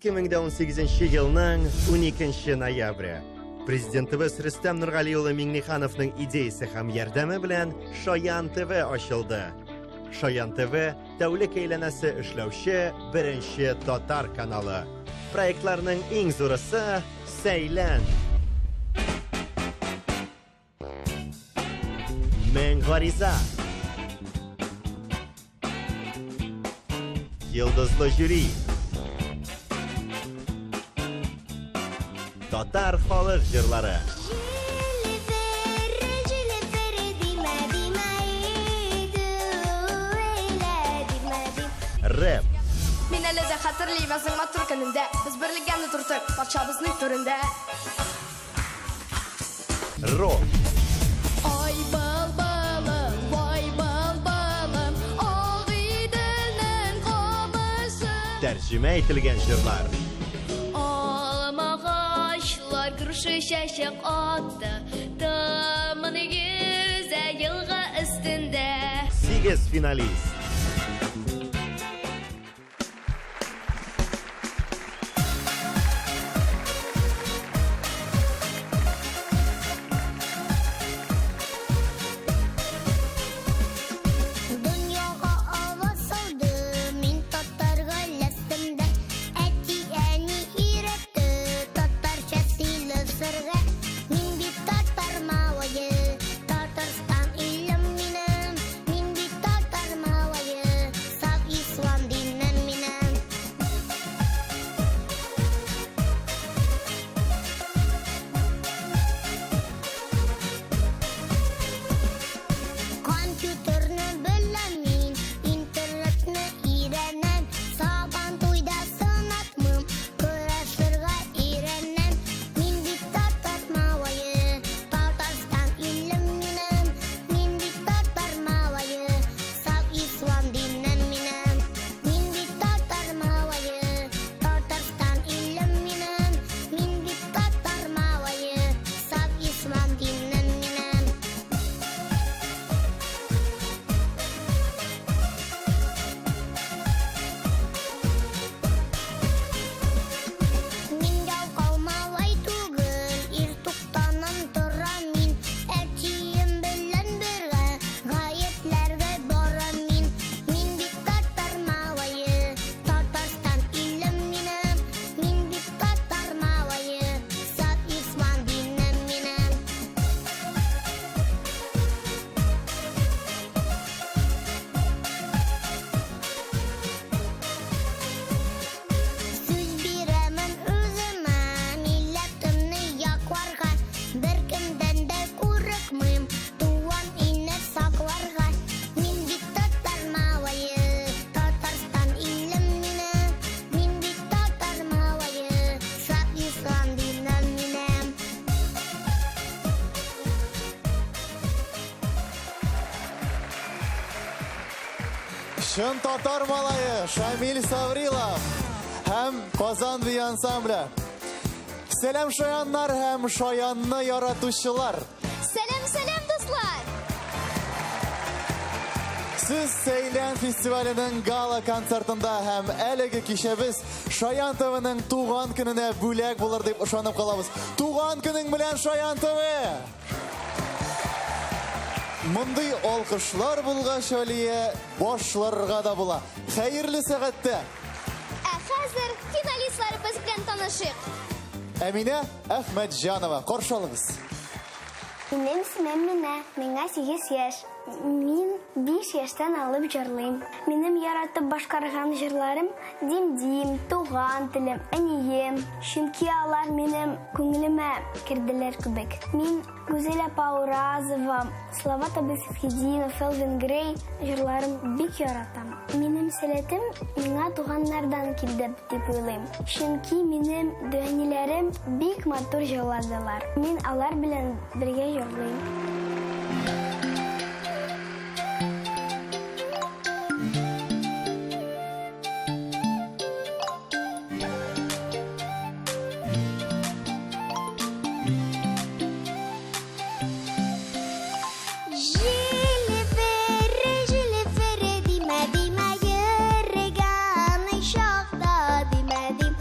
2018 yılının 12 noyabri. Prezidentimiz Rüstem Nurg'aliyo'li Mingnihanovning ideyasi ham yordami bilan Shoyan TV ochildi. Shoyan TV davlat aylanasi ishlovchi birinchi tatar kanali. Proyektlarning eng zo'risi Saylan. Meng'oriza. Yıldızlı jüri. Tatar xalq jırları. Rap. Men elida xatirlayman motor kunimda. Biz birliganda tursak, parchamizning turunda. Rock. Ay balbalım, vay balbalım, ağidinin qobisi. Tercüme etilgan jırlar. Ağaçlar kırışı şaşık attı, damını güzel yılga üstünde. 8 finalist. Şın Tatar malayı Şamil Savrilov hem Kazan bir ansambli. Selam şoyanlar hem şoyanını yaratuşçular. Selam dostlar. Siz Saylan Festivali'nin gala konsertinde hem elegi kişimiz Shoyan TV'nin tuğan gününe bülek bulur deyip ışanıp kalabız. Tuğan günün bilen Shoyan TV. Munday olqışlar bulga şöliye boşlarga da bula. Hayırlı saatde. Hazır finalistlarımız bilen tanışık. Emine Ahmetjanova, qarşılığınız. Benim ismim Mine, менә 8 yaş. Min 5 yaştan alıp jırlayım. Benim yaratıp başkargan jırlarım Dim, Tuğan Tilim, Aniyem. Çünkü alар benim көңіліме kirdiler kübek. Min Güzel Paurazova, Slava Tabesfedinov, Elvin Grey jırlarım bik yaratam. Benim seletim mingә туганнардан килде дип уйлыйм. Çünkü benim dönilerim bik матур jırladılar. Min алар белән бергә jırlayım. Jili fere dime dime yürregan şahta dime dim.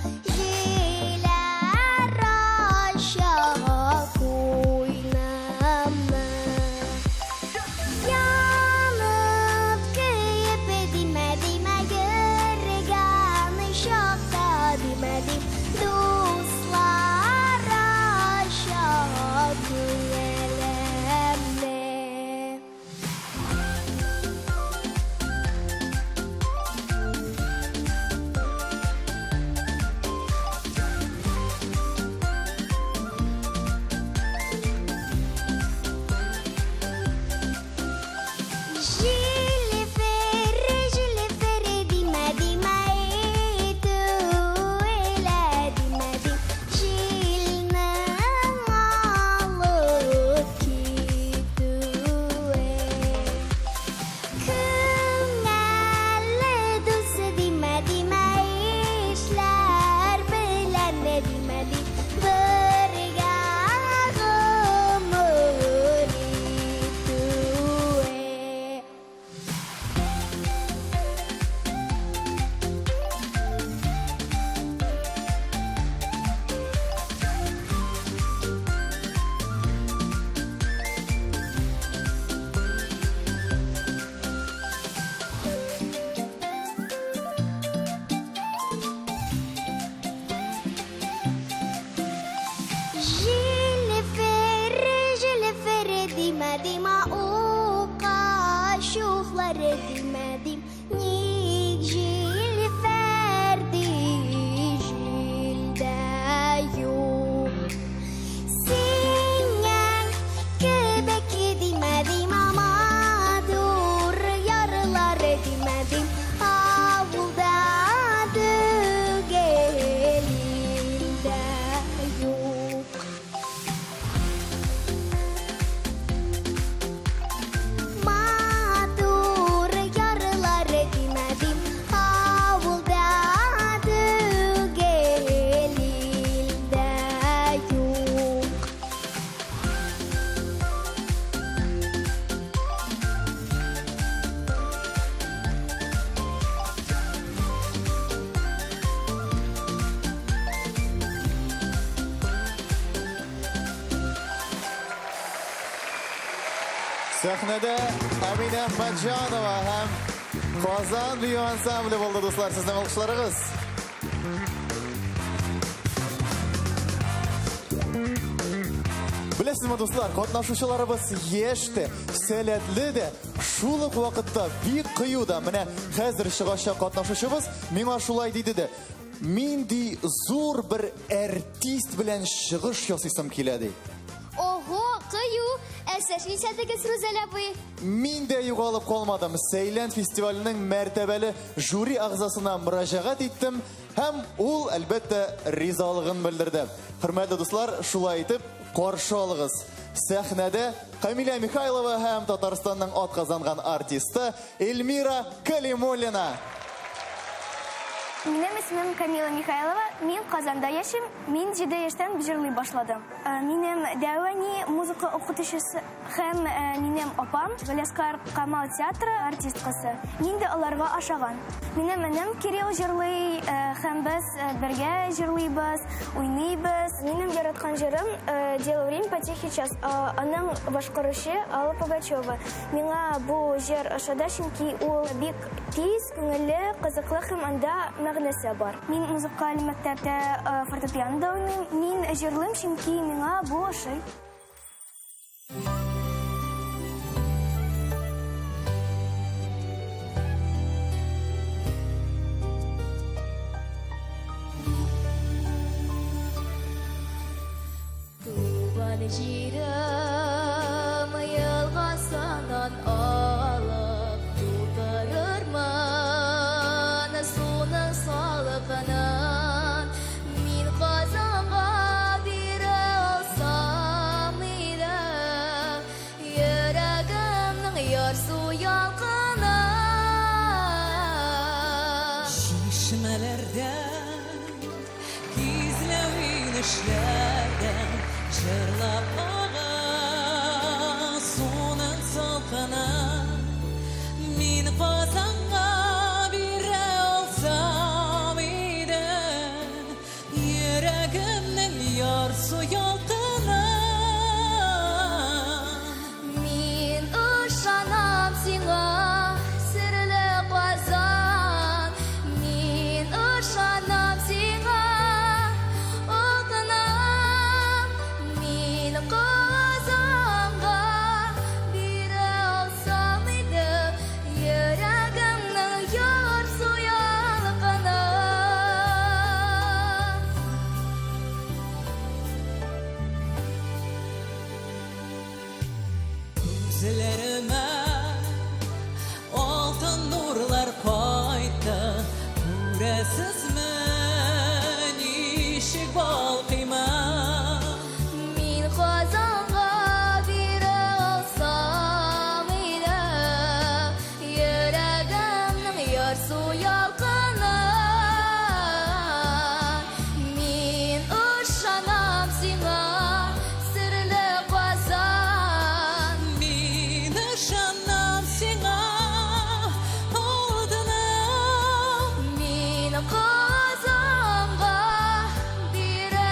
Sahnede Emine Ahmetcanova hem Qozon Biyo ansambli bo'ldi do'stlar, sizning olqishlaringiz. Bilasizmi do'stlar, qatnashuvchilarimiz yeshdi, salatli de, shuluq vaqtda bir qiyuda, mana hozir shig'ashqa qatnashuvchimiz menga shulay dedi-de. Mendi zo'r bir artist bilan shig'ish yasasam keladi. Oho, qiyu, asashni chatiga suruzalabi. Men de yo'qolib qolmadim. Ceylan festivalining martabali juri a'zosina murojaat etdim. Ham u albatta rizoligini bildirdi. Hurmatli do'stlar, shulay aytib qarshi oling'iz. Sahnada Kamila Mikhaylova ham Tataristonning ot qozongan artisti Elmira Kalimulina. Benim ismim Kamila Mikhaylova. Men Qozonda yaşım. Men 7 yaştan jırlay başladım. Benim davani muzika o'qituvchisi hem benim opam Galaskar Qamal teatri artistkasi. Men de ularga aşagan. Benim anam Kirill jırlay hem biz birga jırlayбыз, o'ynayбыз. Benim yaratgan jırım Дело время потихи час. Anam boshqarushi Alla Pugacheva. Menga bu jır aşada chunki u bek tez, ko'ngilli, qiziqli ham anda мәгънәсе бар. Мин музыкаль мәктәптә фортепианода уйныйм. Мин җырлыйм, чөнки миңа бу ошый. Туган җирем елгасыннан алып тутырырмын суның салкынын. Мин Казанга бире алсам иде, йөрәгемнең ярсу ялкынын. Şişmelerden, gizlemin işlerden, jırlap ağa sonun salkana. Min Qozonga bire olsam ide, yüreğimnin yarsu yaltına. Min ышанам сиңа, серле Казан. Min ышанам сиңа, алтыным. Min Казанга бире алсам иде, йөрәгемнең ярсу ялкынын. Gözlerime altın nurlar koydu. Göresizmi nişik balkıyma. Min Qozonga biре алсам иде, йөрәгемнең ярсу ялкынын. Мин ышанам сиңа, серле Казан. Min ышанам сиңа, алтыным. Min Казанга бире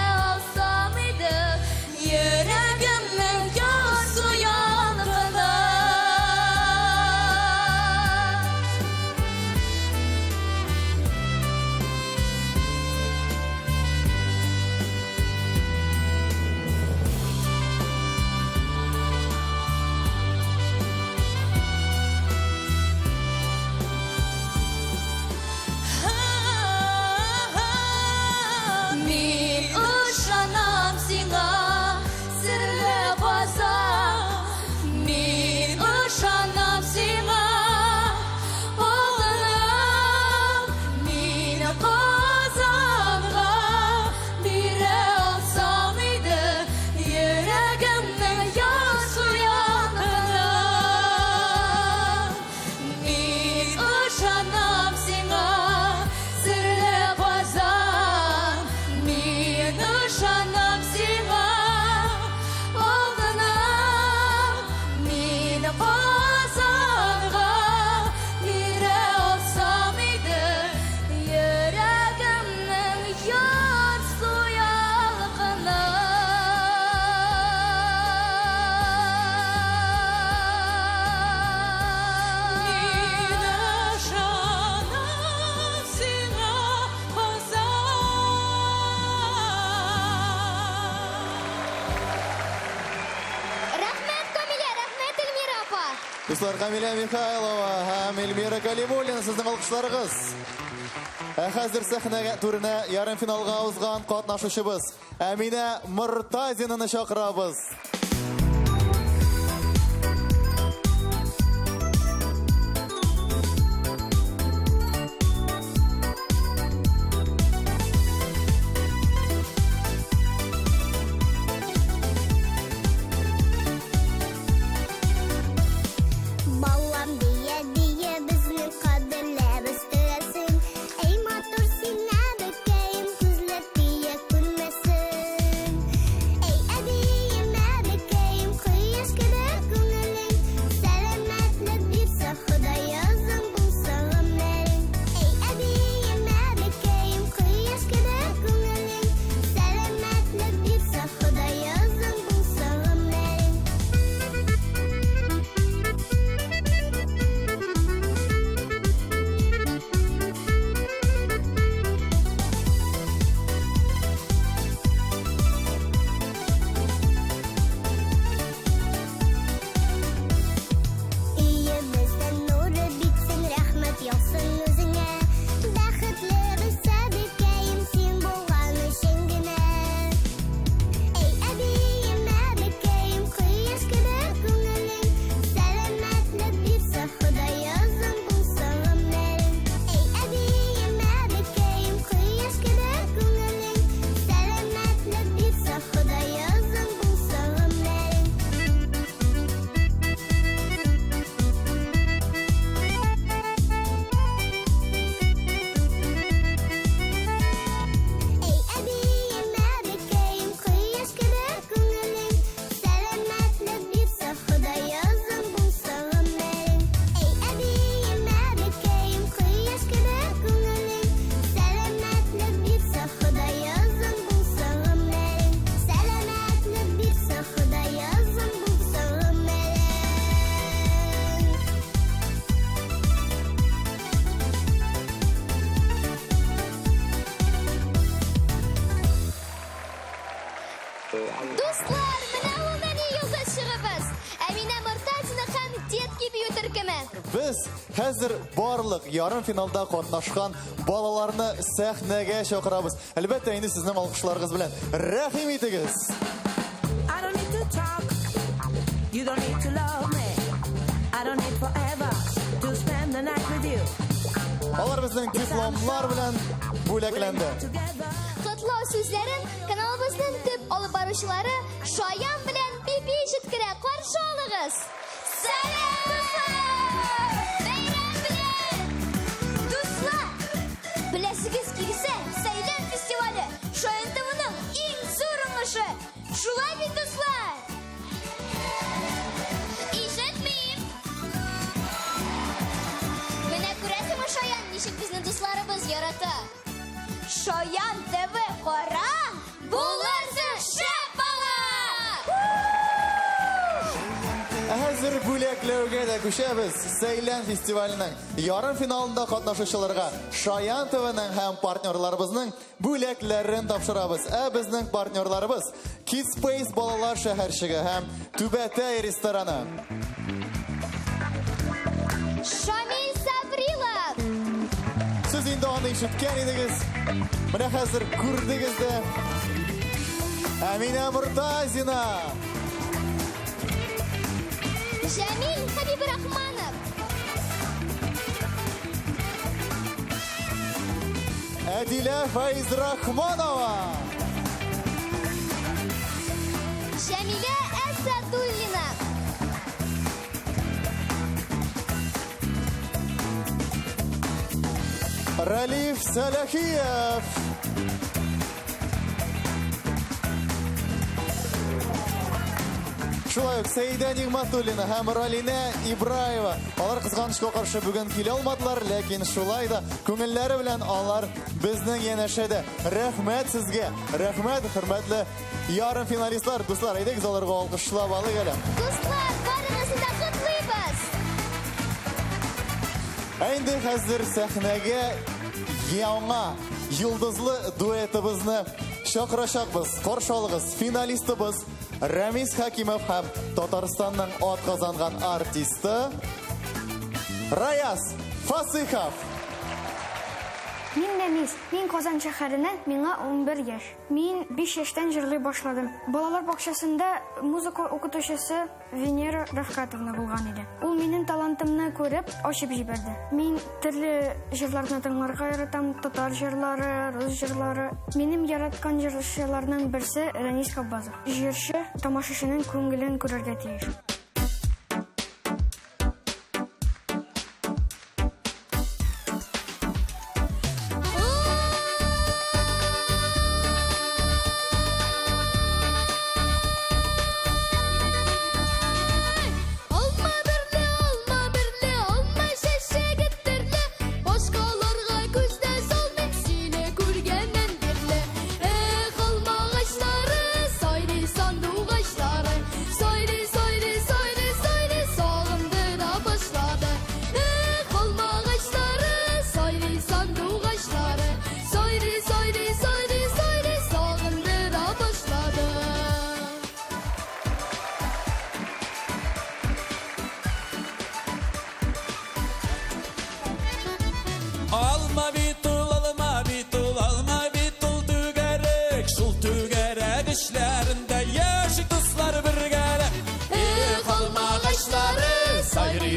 Дуслар, Камиля Михайлова һәм Эльмира Калимуллина, сезнең алкышларыгыз. Хәзер сәхнәгә турына ярым финалга узган катнашучыбыз Әминә Мортазинаны чакырабыз. Балам дия дия безнең кадерләрбез өсен. Эй матур сине бекәем күзләр тия күрмәсен. Эй әбием бекәем кояш кебек күңелең. Сәламәтлек бирсә Ходаязың булса гомерең. Эй әбием бекәем кояш кебек күңелең. Сәламәтлек бирсә Ходаязың булса гомерең. Өебездән нуры битсен, рәхмәт яусын үзеңә. Бәхетле булса бекәем син булган өчен генә. Эй әбием бекәем кояш кебек күңелең. Сәламәтлек бирсә Ходаязың булса гомерең. Эй әбием бекәем кояш кебек күңелең. Сәламәтлек бирсә Ходаязың булса гомерең. Эй әбием бекәем кояш кебек күңелең. Сәламәтлек бирсә Ходаязың булса гомерең. Эй әбием бекәем кояш кебек күңелең. Сәламәтлек бирсә Ходаязың булса гомерең. Сәламәтлек бирсә Ходаязың булса гомерең. Дуслар, менә ул нәни йолдыз чыгыбыз. Әминә Мортазина һәм Детки бию төркеме. Без хәзер барлык ярым финалда катнашкан балаларны сәхнәгә чакырабыз. Әлбәттә, инде сезнең алкышларыгыз белән рәхим итегез. I don't need to talk. You don't need to love me. I don't need forever to spend the night with you. Алар безнең дипломнар белән бүләкләнде. Together. Котлау сүзләрен каналыбызның төп алып баручылары Шаян белән Биби җиткерә. Каршы алыгыз. Сәлам дуслар! Бәйрәм белән! Дуслар! Беләсегез килсә, Сәйлән фестивале Шаян ТВның иң зур уңышы. Шулай бит, дуслар? Ишетмим. Менә күрәсеңме, Шаян, ничек безнең дусларыбыз ярата? Шаян ТВ кара, булырсың шәп бала! Хәзер бүләкләүгә дә күчәбез. Сәйлән фестиваленең ярым финалында катнашучыларга Шаян ТВның һәм партнерларыбызның бүләкләрен тапшырабыз. Безнең партнерларыбыз Kids Space балалар шәһәрчеге һәм Түбәтәй рестораны. Шамил Сабрилов! Сез инде аны ишеткән идегез. Менә хәзер күрдегез дә. Әминә Мортазина. Җәмил Хәбибрахманов! Әдилә Файзрахманова. Җәмилә Әсәдуллина! Ралиф Салахиев. Шулай ук Сәйдә Нигъмәтуллина һәм Ралинә Ибраева. Алар кызганычка каршы бүген килә алмадылар, ләкин шулай да күңелләре белән алар безнең янәшәдә. Рәхмәт сезгә. Рәхмәт, хөрмәтле ярым финалистлар. Дуслар, әйдәгез аларга алкышлап алыйк әле. Дуслар, барыгызны да котлыйбыз! Инде хәзер сәхнәгә яңа йолдызлы дуэтыбызны шақырашақбыз, қоршалығыз, финалистыбыз Рамис Хакимов һәм Татарстанның атказанған артисты Раяз Фасыйхов. Мин Рамис, мин Казан шәһәреннән, миңа 11 яшь. Мин 5 яшьтән җырлый башладым. Балалар бакчасында музыка укытучысы Венера Рафкатовна булган иде. Ул минем талантымны күреп, ачып җибәрде. Мин төрле җырларны тыңларга яратам, татар җырлары, рус җырлары. Минем яраткан җырчыларның берсе Рәнис Каббазов. Җырчы тамашачының күңелен күрергә тиеш.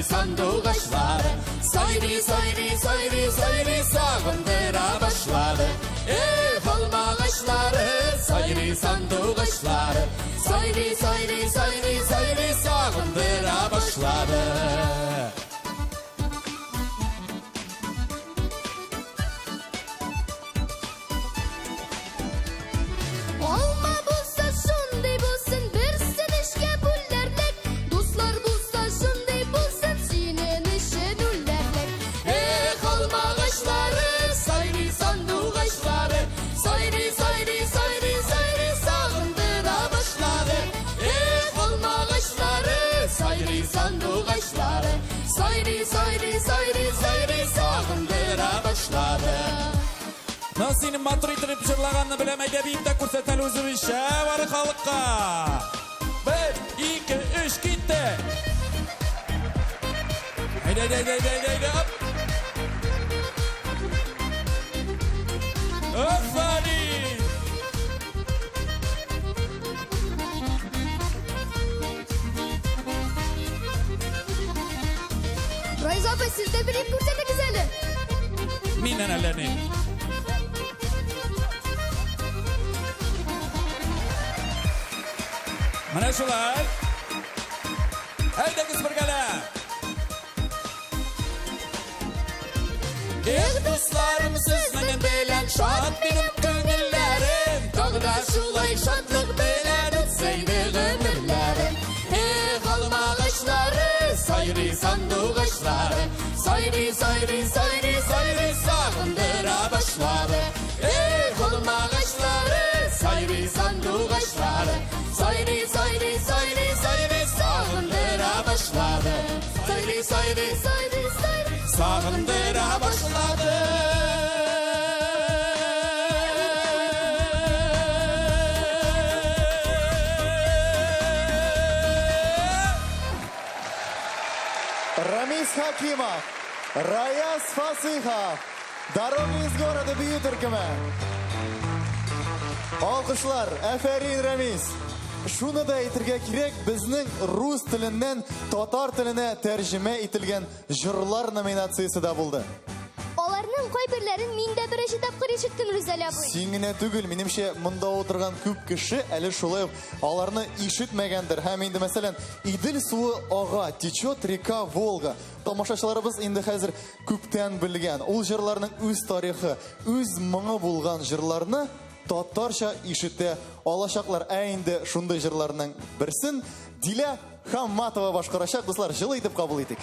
Sandıqaşları sayri sayri sayri sayri sağındıra başladı. Halma ağaçları sayri sandıqaşları sayri sayri sayri sayri sağındıra başladı. Nasinin maturi trip jırlağanını bilemeyde bir de kursetel uzun işe var halka. 1, 2, 3 gitti. Haydi hop. Aferin. Rayz abi siz de bir ip kursete güzeli. Minen ellerini. Mana şular. Haydi kız birgala. Dostlarım sizden bilen şad benim köngüllerim. Dağda şulay şadlık bilen ötseydi ömürlerim. Halma ağaçları sayri sandık ağaçları sayri sayri sayri sayri sağındıra başladı. Halma ağaçları sayri sandık ağaçları sayri sayri sayri sayri sağındıra başladı. Sayri sayri sayri sayri sağındıra başladı. Рамис Хакимов, Раяз Фасыйхов, Дорога из города Бүйүтүркүмө. Алкышлар, афарин Рамис. Шуны да әйтергә кирәк, безнең рус теленнән татар теленә тәрҗемә ителгән җырлар номинациясе да булды. Аларның кайберләрен мин дә беренче тапкыр ишеттем, Рүзәл абый. Син генә түгел, минемчә, монда утырган күп кеше әле шулай аларны ишетмәгәндер. Һәм инде мәсәлән, Идел суы ага, течет река Волга. Тамашачыларыбыз инде хәзер күптән белгән. Ул җырларның үз тарихы, үз моңы булган җырларны татарча ишетә алачаклар. Инде шундый җырларның берсен Дилә Хамматова башкарачак. Дуслар, җылы итеп кабул итик.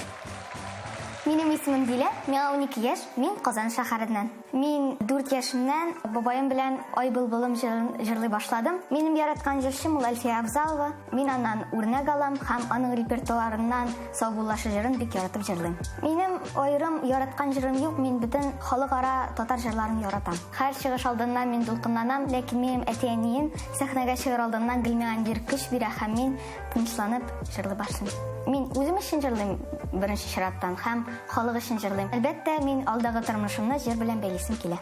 Минем исемем Дилә, миңа 12 яшь, мин Казан шәһәреннән. Мин 4 яшемнән бабаем белән Ай былбылым җырлый башладым. Минем яраткан җырчым ул Әлфия Абзалова. Мин аннан үрнәк алам һәм аның репертуарыннан Саубуллашы җырын бик яратып җырлыйм. Минем аерым яраткан җырым юк, мин бөтен халыкара татар җырларын яратам. Һәр чыгыш алдыннан мин дулкынланам, ләкин минем әти-әнием сәхнәгә чыгар алдыннан гел миңа бер көч бирә һәм мин тынычланып җырлый башлыйм. Мин үзем өчен җырлыйм беренче чираттан һәм халык өчен җырлыйм. Әлбәттә, мин алдагы тормышымны җыр белән бәйлисем килә.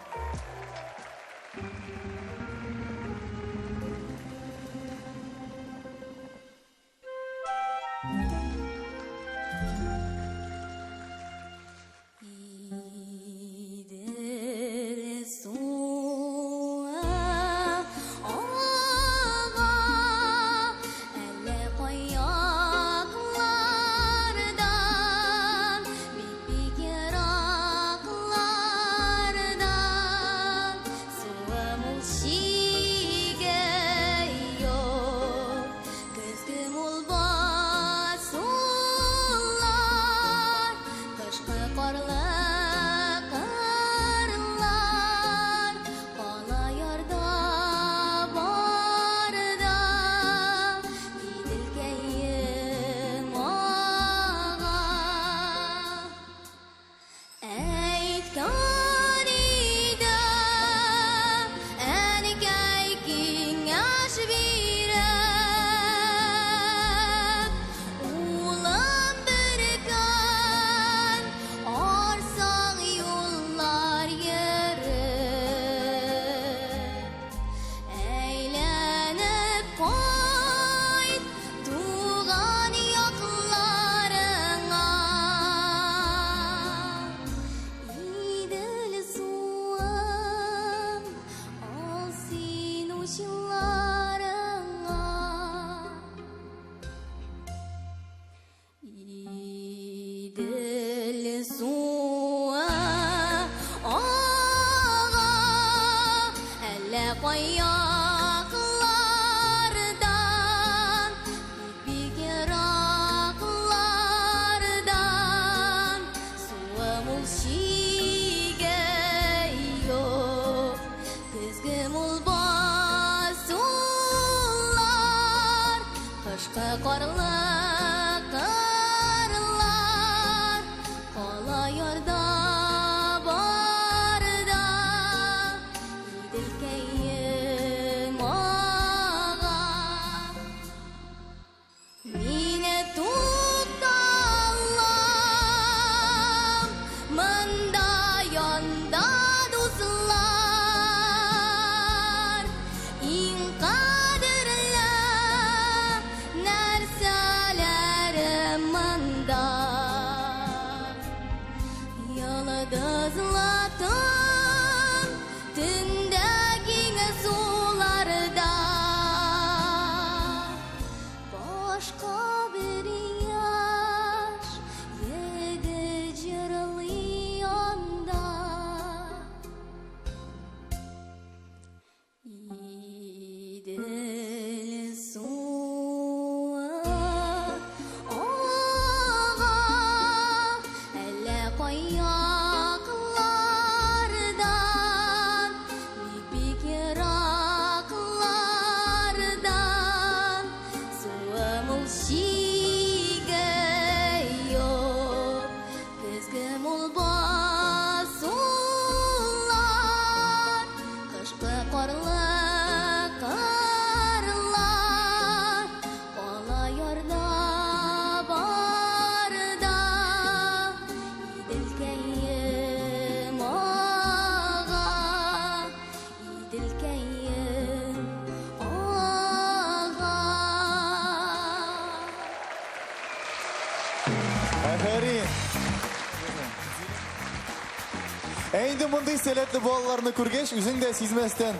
Әйді мұндай сәләтлі балаларны күргеш, үзің дә сизмәстән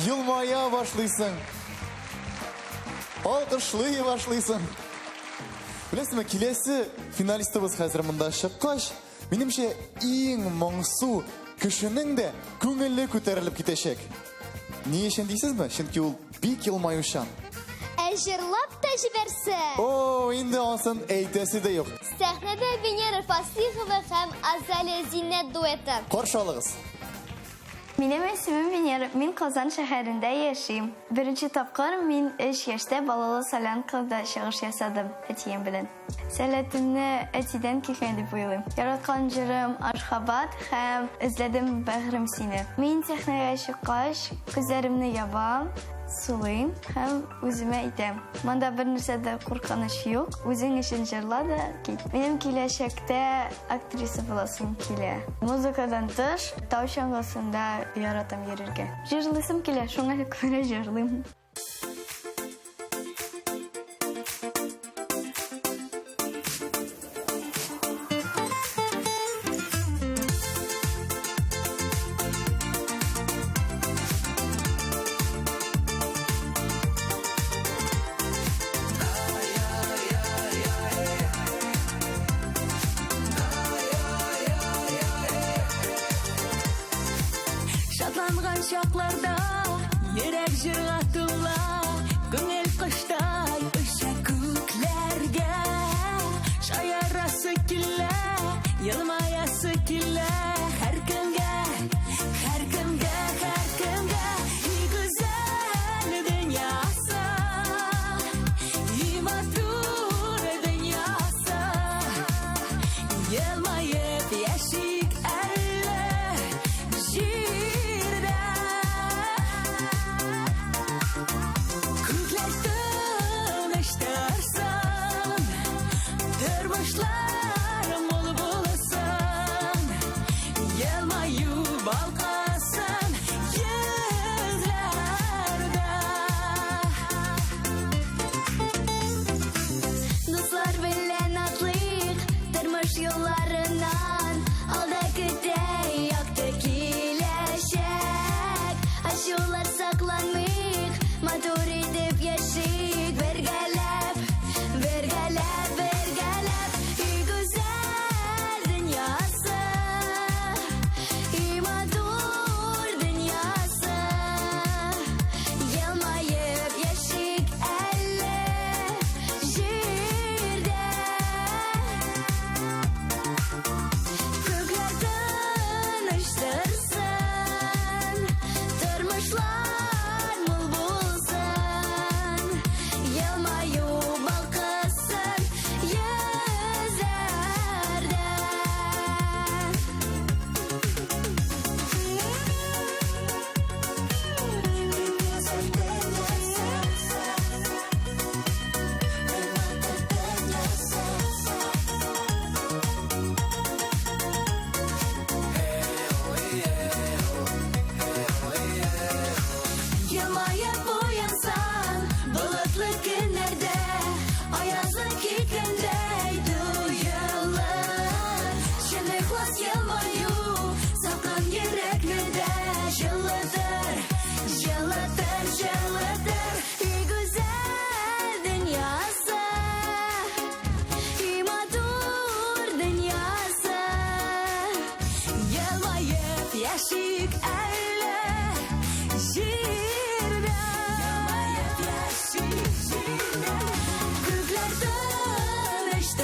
йылмая башлыйсың. Алкышлый башлыйсың. Білесің, келесі финалистыбыз хәзер мұнда шыққаш, менімше ең моңсу кішінің де көңілі көтеріліп кетешек. Не ешен дейсіз бі? Шынки ол бик йылмаюшан. жырлап та җибәрсә. О, инде ансын әйтәсе дә юк. Сәхнәдә Венера Фасихова һәм Азалия Зиннәт дуэты. Каршы алыгыз. Минем исемем Венера. Мин Казан шәһәрендә яшим. Беренче тапкыр мин 3 яшьтә балалы солянкада чыгыш ясадым әтием белән. Сәләтемне әтидән килгән дип уйлыйм. Яраткан җырым Ашхабад һәм эзләдем бәгърем сине. Мин сәхнәгә чыккач, күзләремне ябам, сулыйм һәм үземә әйтәм. Монда бер нәрсә дә куркыныч юк. Үзең өчен җырла да кит. Минем киләчәктә актриса буласым килә. Музыкадан тыш, тау чаңгысында яратам йөрергә. Җырлыйсым килә, шуңа күрә җырлыйм. Шатланган шакларда йөрәк җырга тула, күңел коштай оча күкләргә. Шаярасы килә, елмаясы килә, һәр кемгә, һәр кемгә, һәр кемгә. И гүзәл дөньясы, и матур дөньясы, елмаеп яшик әллә җирдә. Күкләр тыныштырсын, тормышлар мул булсын, елмаю балкысын йөзләрдә. Дуслар белән атлыйк тормыш юлларыннан, алда көтә якты киләчәк. Ачулар сакланмыйк, матур итеп яшик, бергәләп, бергәләп, бергәләп. И гүзәл дөньясы, и матур дөньясы, елмаеп яшик әллә җирдә. Күкләр тыныштырсын, тормышлар мул булсын, елмаю балкысын йөзләрдә. Елмаеп уянсан, болытлы көннәрдә, аязлы кикәндәй туелыр. Чын ихлас елмаю, салкын йөрәкне дә җылытыр, җылытыр, җылытыр. И гүзәл дөньясы, и матур дөньясы, елмаеп яшик әллә җирдә. Елмаеп яшик җирдә. Күкләр тыныштырсын,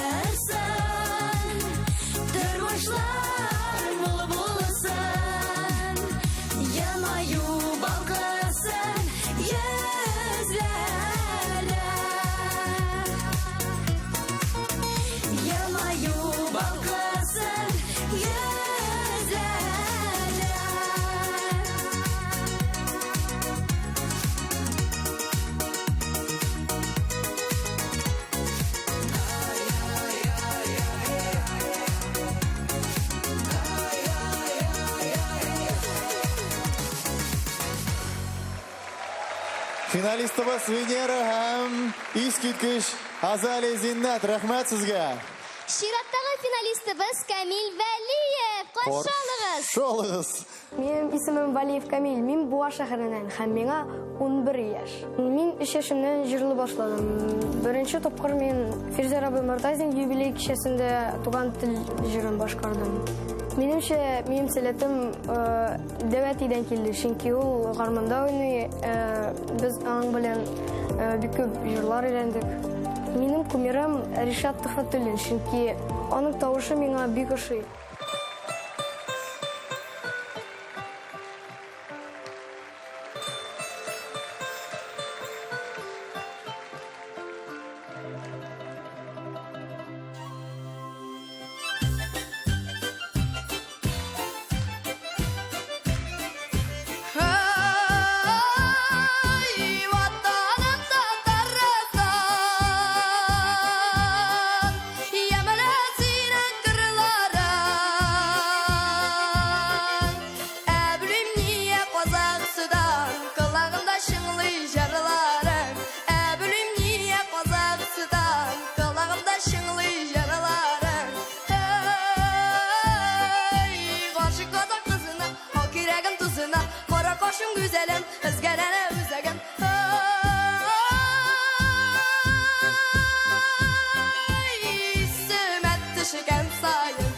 тормышлар мул булсын, елмаю балкысын йөзләрдә. Елмаю балкысын йөзләрдә. Финалистыбыз Венера һәм искиткеч Азалия Зиннәт. Рәхмәт сезгә. Чираттагы финалистыбыз Камил Вәлиев. Каршы алыгыз. Каршы алыгыз. Минем исемем Валиев Камил. Мин Буа шәһәреннән һәм миңа 11 яшь. Мин 3 яшемнән җырлый башладым. Беренче тапкыр мин Фирза Рабый Мортазин юбилей кичәсендә туган тел җырын башкардым. Минемчә, минем сәләтем дәвәтидән килде, чөнки ул гармунда уйный, без аның белән бик күп җырлар өйрәндек. Минем кумирым Ришат Төхфәтуллин, чөнки аның тавышы миңа бик ошый. Güzelim, ızgarana üzegim. Sümet düşüken sayın.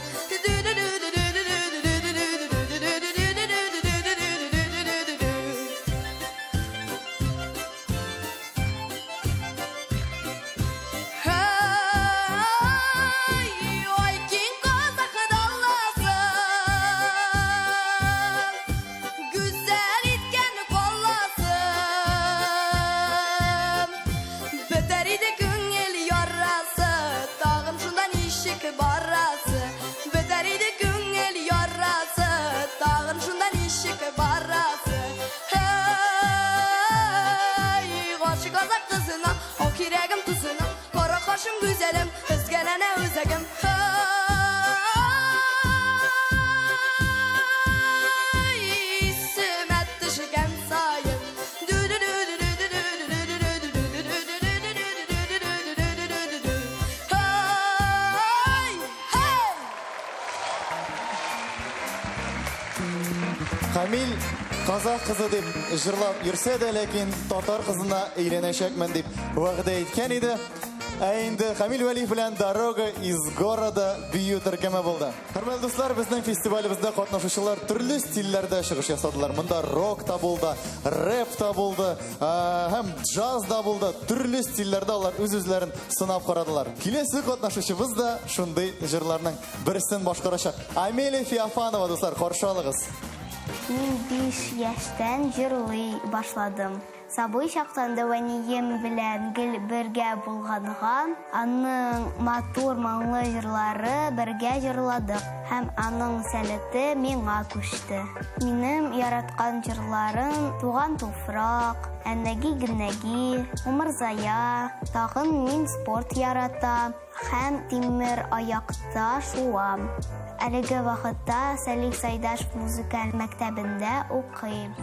Güzelim, ızgarana üzegim. Sümet düşüken sayın. Камил қазақ қызы деп жырлап жүрсе де, ләкин татар қызына үйренешекмен деп вәгъдә иткән иде. Әйінді Камил Вәлиев белән «Дорога из города» бию төркеме булды. Хөрмәтле дуслар, безнең фестивалебездә катнашучылар төрле стильләрдә чыгыш ясадылар. Монда рок та булды, рэп та булды, һәм джаз да булды. Төрле стильләрдә алар үз-үзләрен сынап карадылар. Киләсе катнашучыбыз да шундый җырларның берсен башкарачак. Амелия Феофанова, дуслар, каршы алыгыз. Мин 5 яшьтән җырлый башладым. Сабый чактан дәванием белән гел бергә булганга, аның матур моңлы җырлары бергә җырладык һәм аның сәләте миңа күчте. Минем яраткан җырларым Туган туфрак, Әнәги-генәги, Умырзая, тагын мин спорт яратам һәм тимер аякта шуам. Әлеге вакытта Сәлих Сайдашев музыкаль мәктәбендә укыйм.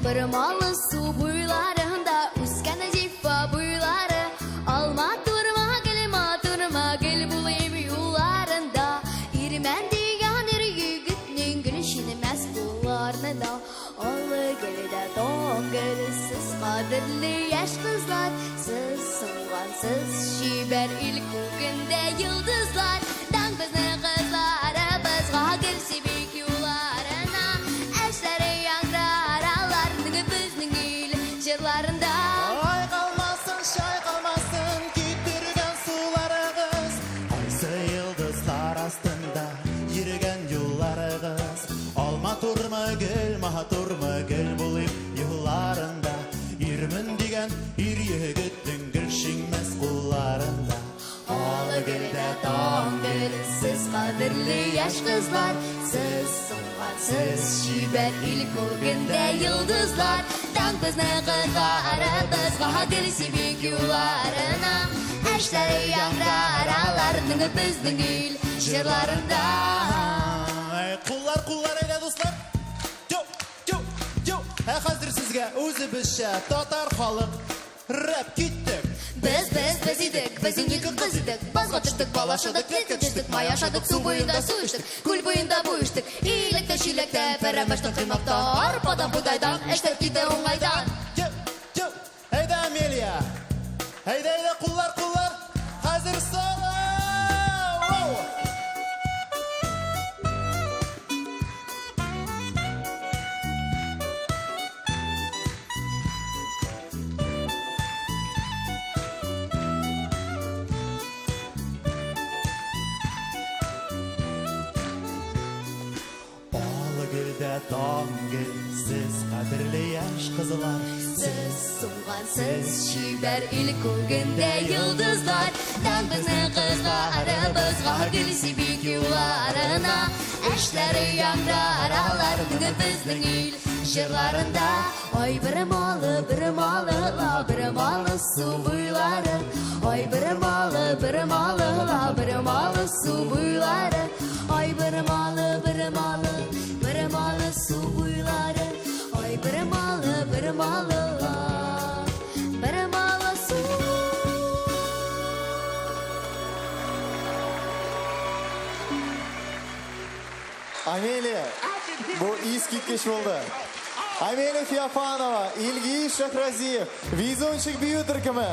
Bir malı su buylarında üsken cifa buyları. Alma durma gel bulayım yollarında. İrmen diyen yigitnin gülüşünü meskullarına da. Alı geli de don gülüsüz kadirli yaş kızlar. soğansız şiber ilk bugünde yıldızlar Dan bizning qizlarımızga gülsi büyük yollarına Eşleri yangrar ağlarning bizning il jırlarında Ay kalmasın, şay kalmasın, gitirgen sularıgız. Aysı yıldızlar astında, yürügen yollarıgız. Olma turma gül bulayım yıllarında. Yürümün digen, ir yigittin gülşinmez kullarında. Olı gülde doğum gül siz kadirli yaş kızlar Siz soğansız şiber ilk bugünde yıldızlar Dan bizning qizlarımızga gülsi büyük yollarına Eşleri yangrar ağlarning bizning il jırlarında Ay kullar öyle dostlar. Yo. Hazır sizge özübizce tatar xalq rap gittik. Biz idik, biz iki kız idik Bazga düştük, balaşadık, letke düştük Mayaşadık, su boyunda su içtik Kul boyunda bu içtik İyilikte, şilekte, ferremeşte kıymakta Arpadan, budaydan, eşter gide oңайдан Yo. Haydi Amelia. Haydi kullar. Hazır solo. Gülde doğum gül, siz kadirli yaş kızlar. Siz soğansız şiber ilk bugünde yıldızlar Dan bizning qizlarımızga gülsi büyük yollarına Eşleri yangrar ağlarning bizning il jırlarında Oy bir malı la bir malı su boylары Oy bir malı la bir malı su boylары Oy bir malı su boylары Oy bir malı la bir malı su Amelia, bu искиткеч oldu. Amelia Fiafanova, Ilgiy Shahraziyev, Vizonchik biyu turkumi.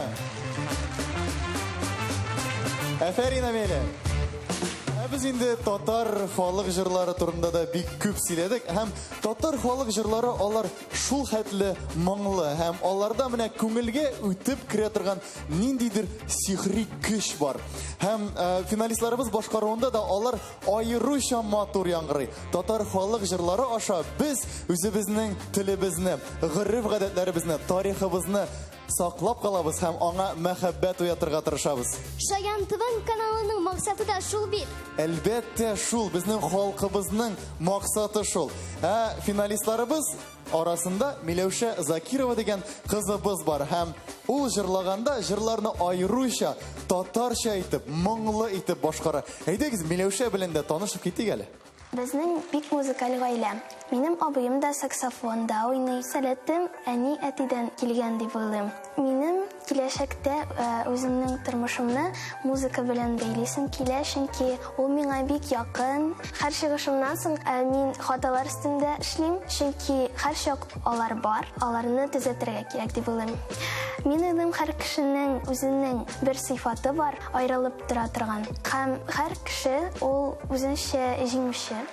Aferin Amelia. Biz endi tatar xalq jırlары турында да бик күп сөйләдек. Һәм татар халык жырлары алар шул хәтле моңлы һәм аларда менә күңелгә үтеп керә торган ниндидер сихри көч бар. Һәм финалистларыбыз башкаруында да алар аеруча матур яңгырый. Татар халык жырлары аша без үзебезнең телебезне, гырыф-гадәтләребезне, тарихыбызны саклап калабыз һәм аңа мәхәббәт уятырга тырышабыз. Шаян ТВ каналының максаты да шул бит. Әлбәттә шул, безнең халкыбызның максаты шул. Финалистларыбыз арасында Миләүшә Закирова дигән кызыбыз бар һәм ул җырлаганда җырларны аеруча татарча итеп, моңлы итеп башкара. Әйдәгез Миләүшә белән дә танышып китик әле. Безнең бик музыкаль гаилә. Минем абыем да саксофонда уйный. Сәләтем әни әтидән килгән дип уйлыйм. Минем киләчәктә үземнең тормышымны музыка белән бәйлисем килә, чөнки ул миңа бик якын. Һәр чыгышымнан соң мин хаталар өстендә эшлим, чөнки һәр чак алар бар. Аларны төзәтергә кирәк дип уйлыйм. Мин уйлыйм, һәр кешенең үзенең бер сыйфаты бар, аерылып тора торган. Һәм һәр кеше ул үзенчә җиңүче.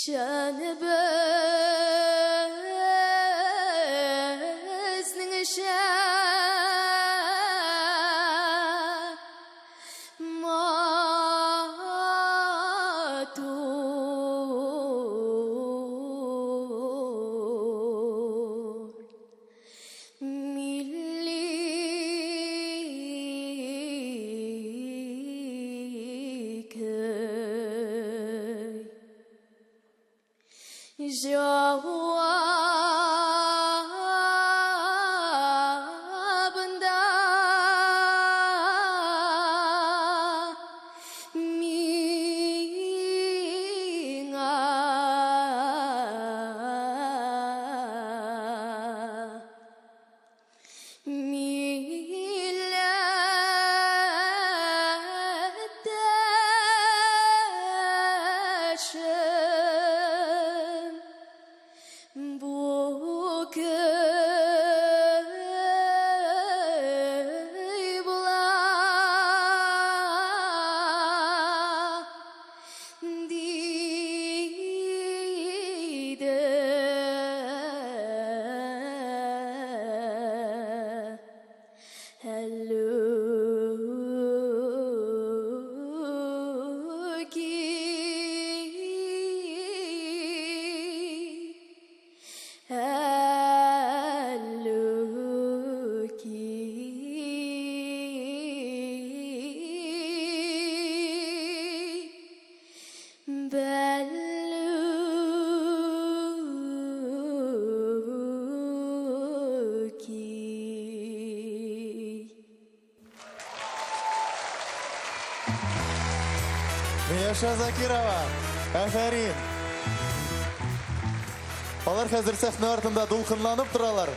Şanımızın cevabında millettaşım bu köy bula dide hello ki hello ki bello ki Мияша Закирова, әфәрин. Алар хәзер сәхнә артында дулкынланып торалар.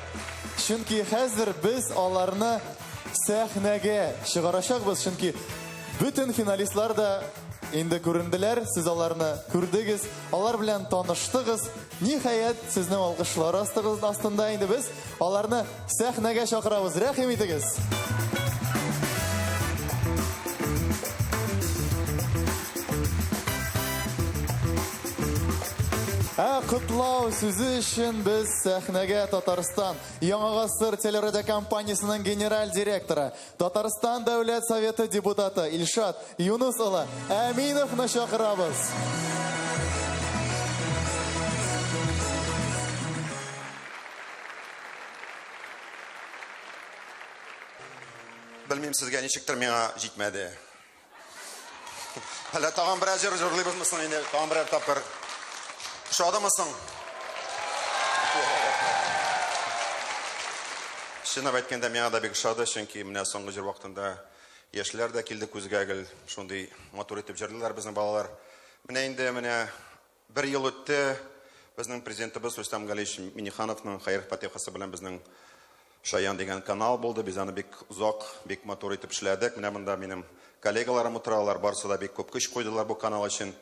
Чөнки хәзер без аларны сәхнәгә чыгарачакбыз. Чөнки бүтән финалистлар да инде күренделәр. Сез аларны күрдегез, алар белән таныштыгыз. Ниһаять, сезнең алкышлар астында инде без аларны сәхнәгә чакырабыз. Рәхим итегез. Кутлау сүзе өчен без сәхнәгә Татарстан Яңа гасыр телерадиокомпаниясының генераль директоры, Татарстан Дәүләт Советы депутаты Илшат Юнус улы Әминовны чакырабыз. Белмим, сезгә ничектер миңа җитмәде. Әллә тагын бераз җырлыйбызмы соң инде? Тагын берәр тапкыр. Шадымысың? Чынлап әйткәндә, миңа да бик шады, чөнки менә соңгы җыр вакытында яшьләр дә килде күзгә гел, шундый матур итеп җырлыйлар безнең балалар. Менә инде бер ел үтте, безнең президентыбыз Рөстәм Галиевич Миңнехановның хәйр фатихасы белән безнең Шаян дигән канал булды. Без аны бик озак, бик матур итеп эшләдек. Менә монда минем коллегаларым утыралар, барысы да бик күп көч куйдылар бу канал өчен.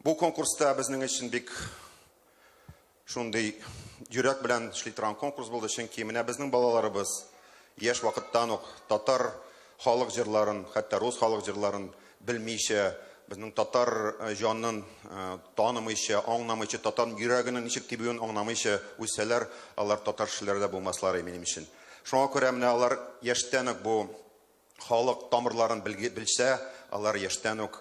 Бу конкурста безнең өчен бик шундый йөрәк белән эшли торган конкурс булды, чөнки менә безнең балаларыбыз яшь вакыттан ук татар халык җырларын, хәтта рус халык җырларын белмичә, безнең татар җанын танымыйча, аңламыйча, татар йөрәгенең ничек тибүен аңламыйча үсәләр, алар татар кешеләрдә булмаслар минем өчен. Шуңа күрә менә алар яшьтән ук бу халык тамырларын белсә, алар яшьтән ук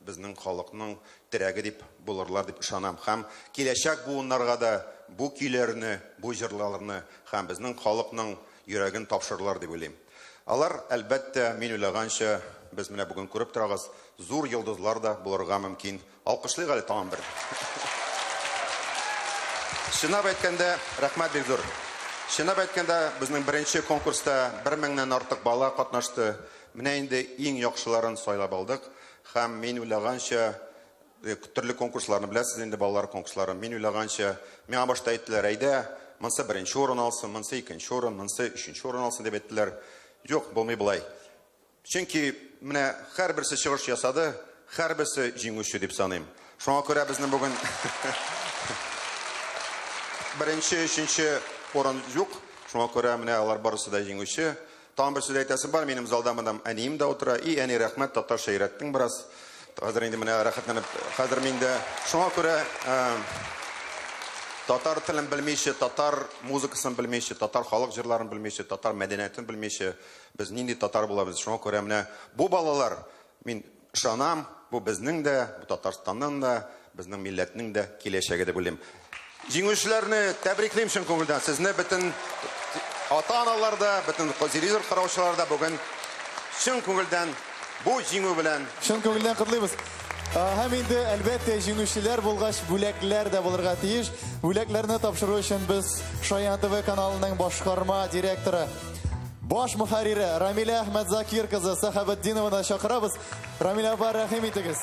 безнең халыкның терәге дип булырлар дип ышанам. Һәм киләчәк буыннарга да бу көйләрне, бу җырларны һәм безнең халыкның йөрәген тапшырырлар дип уйлыйм. Алар әлбәттә мин уйлаганча без менә бүген күреп торабыз, зур йолдызлар да булырга мөмкин. Алкышлыйк әле тагын бер. Чынлап әйткәндә, рәхмәт бик зур. Чынлап әйткәндә, безнең беренче конкурста 1000-нән артык бала катнашты. Менә инде иң яхшыларын сайлап алдык. Һәм мин уйлаганча, төрле конкурсларны беләсез инде, балалар конкурсларын. Мин уйлаганча, миңа башта әйттеләр, әйдә, монсы беренче урын алсын, монсы икенче урын, монсы өченче урын алсын дип әйттеләр. Юк, булмый булай. Чөнки менә һәрберсе чыгыш ясады, һәрберсе җиңүче дип саныйм. Шуңа күрә безнең бүген беренче, өченче урын юк. Шуңа күрә менә алар барысы да җиңүче. Тагын бер сүз әйтәсем бар, минем залда монда әнием дә утыра. И әни, рәхмәт, татар шәйрәттең бераз хәзер инде менә рәхәтләнеп, хәзер миндә шуңа күрә татар телен белмичә, татар музыкасын белмичә, татар халык җырларын белмичә, татар мәдәниятен белмичә, без нинди татар булабыз. Шуңа күрә менә бу балалар, мин ышанам, бу безнең дә, бу Татарстанның да, безнең милләтнең дә киләчәге дип уйлыйм. Җиңүчеләрне тәбриклим чын күңелдән. Сезне бөтен ата-аналар да, бөтен телевизор караучылар да бүген чын күңелдән бу җиңү белән Шын күңелдән котлыйбыз. Һәм инде әлбәттә җиңүчеләр булгач бүләкләр дә булырга тиеш. Бүләкләрне тапшыру өчен без Шаян ТВ каналының башкарма директоры, баш мөхәррире Рамиля Әхмәтзакир кызы Сахабетдинованы чакырабыз. Рамиля апа, рәхим итегез.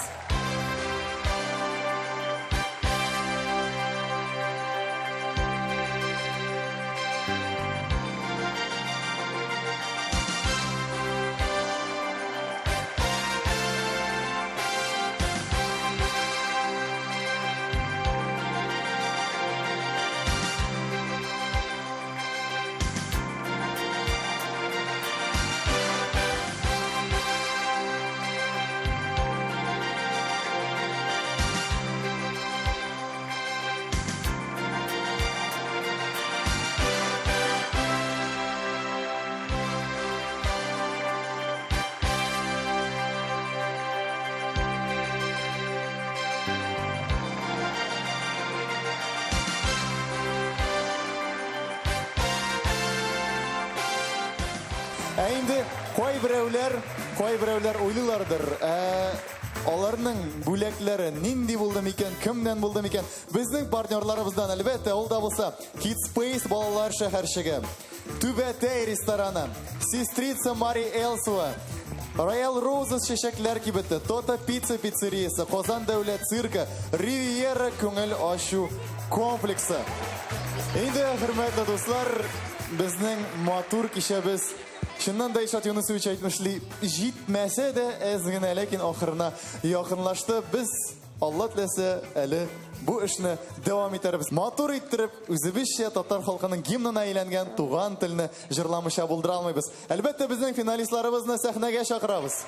Инде кай берәүләр уйлыйлардыр. Аларның бүләкләре нинди булды микән, кемнән булды микән? Безнең партнерларыбыздан әлбәттә ул да булса Kids Space балалар шәһәрчеге, Түбәтәй рестораны, Сестрица Мари Элсова, Royal Roses чәчәкләр кибете, Тота Пицца пиццериясы, Казан дәүләт циркы, Ривьера күңел ачу комплексы. Инде хөрмәтле дуслар, безнең матур кичәбез шуннан да Ишат Юнусович әйтмешли, җитмәсә дә әз генә, ләкин ахырына якынлашты. Без Алла теләсә әле бу эшне дәвам итәрбез. Матур иттереп, үзебезчә татар халкының гимнына әйләнгән туган телне җырламыйча булдыра алмыйбыз. Әлбәттә, безнең финалистларыбызны сәхнәгә чакырабыз.